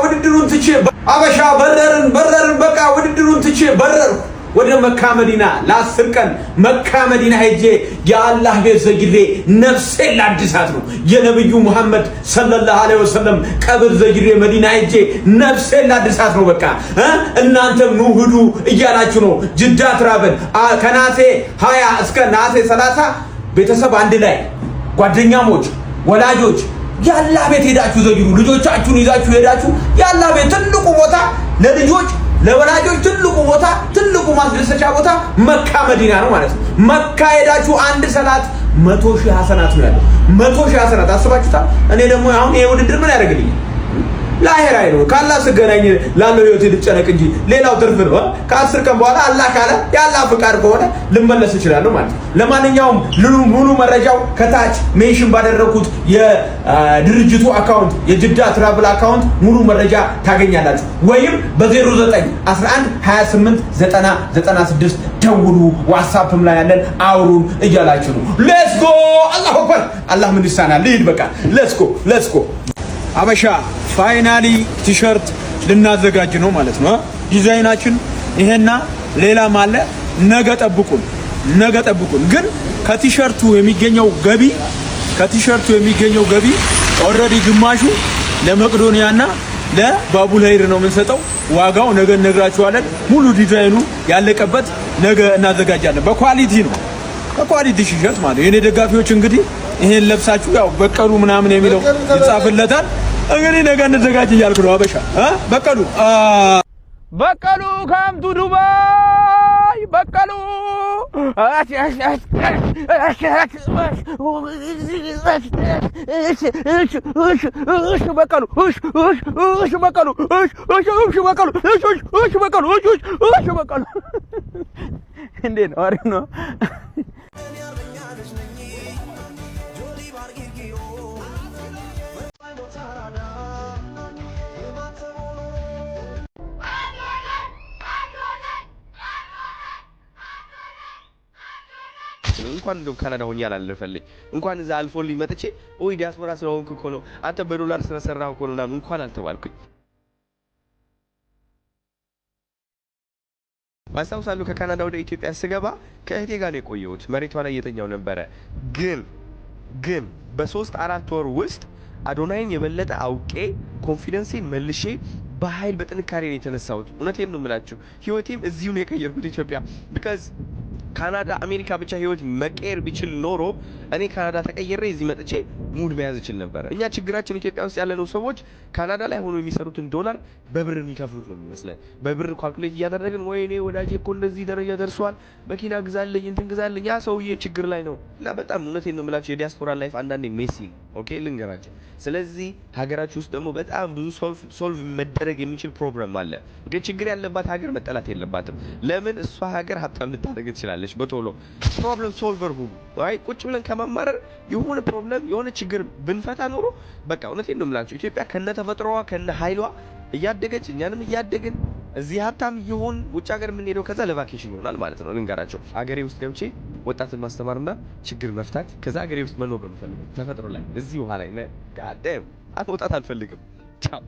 ውድድሩን ትቼ አበሻ በረርን በቃ ውድድሩን ትቼ በረርኩ ወደ መካ መዲና ለ10 ቀን መካ መዲና ሄጄ የአላህ ቤት ዘግሬ ነፍሴ ላድሳት ነው። የነብዩ መሐመድ ሰለላሁ ዐለይሂ ወሰለም ቀብር ዘግሬ መዲና ሄጄ ነፍሴ ላድሳት ነው። በቃ እናንተም ኑ ሂዱ እያላችሁ ነው። ጅዳ ትራቨል ከናሴ 20 እስከ ናሴ 30 ቤተሰብ አንድ ላይ ጓደኛሞች ወላጆች የአላህ ቤት ሄዳችሁ ዘግሩ። ልጆቻችሁን ይዛችሁ ሄዳችሁ የአላህ ቤት ትልቁ ቦታ ለልጆች ለወላጆች ትልቁ ቦታ ትልቁ ማስደሰቻ ቦታ መካ መዲና ነው ማለት ነው። መካ ሄዳችሁ አንድ ሰላት 100,000 ሐሰናት ነው ያለው። 100,000 ሐሰናት አስባችሁታል? እኔ ደግሞ አሁን ይሄ ውድድር ምን ያደርግልኛል? ላሄራይ ነው ካላ ስገናኝ ላለው ህይወት ልጨነቅ እንጂ ሌላው ትርፍ ነው። ከ10 ቀን በኋላ አላህ ካለ ያላህ ፍቃድ ከሆነ ልመለስ እችላለሁ ማለት ነው። ለማንኛውም ሙሉ መረጃው ከታች ሜንሽን ባደረኩት የድርጅቱ አካውንት የጅዳ ትራቭል አካውንት ሙሉ መረጃ ታገኛላችሁ። ወይም በ0911289096 ደውሉ። ዋትስአፕም ላይ ያለን አውሩን እያላችሁ ነው። ሌትስ ጎ አላሁ አክበር። አላህ ምን ይሳናል? ልሂድ በቃ ሌትስ ጎ አበሻ ፋይናሊ ቲሸርት ልናዘጋጅ ነው ማለት ነው። ዲዛይናችን ይሄና ሌላም አለ። ነገ ጠብቁን። ግን ከቲሸርቱ የሚገኘው ገቢ ኦልሬዲ ግማሹ ለመቅዶኒያና ለባቡል ሀይር ነው የምንሰጠው። ዋጋው ነገ እነግራችኋለን። ሙሉ ዲዛይኑ ያለቀበት ነገ እናዘጋጃለን። በኳሊቲ ነው። በኳሊቲ ቲሸርት ማለት የኔ ደጋፊዎች እንግዲህ ይሄን ለብሳችሁ ያው በቀሉ ምናምን የሚለው ይጻፍለታል። እንግዲህ ነገ እንዘጋጅ እያልኩ ነው። አበሻ በቀሉ ካምቱ ዱባይ በቀሉ እንዴት ነው? አሪፍ ነው። እንኳን እንደው ካናዳ ሆኜ አላለፈልኝ እንኳን እዛ አልፎልኝ መጥቼ ወይ ዲያስፖራ ስለሆንኩ እኮ ነው አንተ በዶላር ስለሰራው እኮ ነው እንኳን አልተባልኩኝ። ማስታውሳለሁ ከካናዳ ወደ ኢትዮጵያ ስገባ ከእህቴ ጋር ነው የቆየሁት። መሬቷ ላይ እየተኛው ነበረ። ግን በ3-4 ወር ውስጥ አዶናይን የበለጠ አውቄ ኮንፊደንሴን መልሼ በኃይል በጥንካሬ ነው የተነሳሁት። እውነቴን ነው የምላችሁ። ህይወቴም እዚሁ ነው የቀየርኩት ኢትዮጵያ። ቢካዝ ካናዳ አሜሪካ ብቻ ህይወት መቀየር ቢችል ኖሮ እኔ ካናዳ ተቀየረ እዚህ መጥቼ ሙድ መያዝ እችል ነበር። እኛ ችግራችን ኢትዮጵያ ውስጥ ያለነው ሰዎች ካናዳ ላይ ሆኖ የሚሰሩትን ዶላር በብር የሚከፍሉት ነው የሚመስለን። በብር ካልኩሌት እያደረግን ወይኔ ወዳጄ እኮ እንደዚህ ደረጃ ደርሷል መኪና ግዛልኝ እንትን ግዛልኝ ያ ሰውዬ ችግር ላይ ነው። እና በጣም እውነቴን ነው የምላችሁ የዲያስፖራ ላይፍ አንዳንዴ ሜሲ ኦኬ ልንገራችሁ። ስለዚህ ሀገራችሁ ውስጥ ደግሞ በጣም ብዙ ሶልቭ መደረግ የሚችል ፕሮብሌም አለ። ግን ችግር ያለባት ሀገር መጠላት የለባትም። ለምን እሷ ሀገር ሀብታም ልታደርግ ትችላለች በቶሎ። ፕሮብሌም ሶልቨር ሁኑ። አይ ቁጭ ብለን ከማማረር የሆነ ፕሮብሌም የሆነ ችግር ብንፈታ ኖሮ በቃ እውነቴን ነው የምላችሁ ኢትዮጵያ ከነ ተፈጥሮዋ ከነ ኃይሏ እያደገች እኛንም እያደግን እዚህ ሀብታም ይሁን ውጭ ሀገር የምንሄደው ከዛ ለቫኬሽን ይሆናል ማለት ነው። ልንገራቸው ሀገሬ ውስጥ ገብቼ ወጣትን ማስተማርና ችግር መፍታት ከዛ ሀገሬ ውስጥ መኖር ነው የምፈልገው ተፈጥሮ ላይ እዚህ ውሃ ላይ ጋደም አትወጣት አልፈልግም። ቻው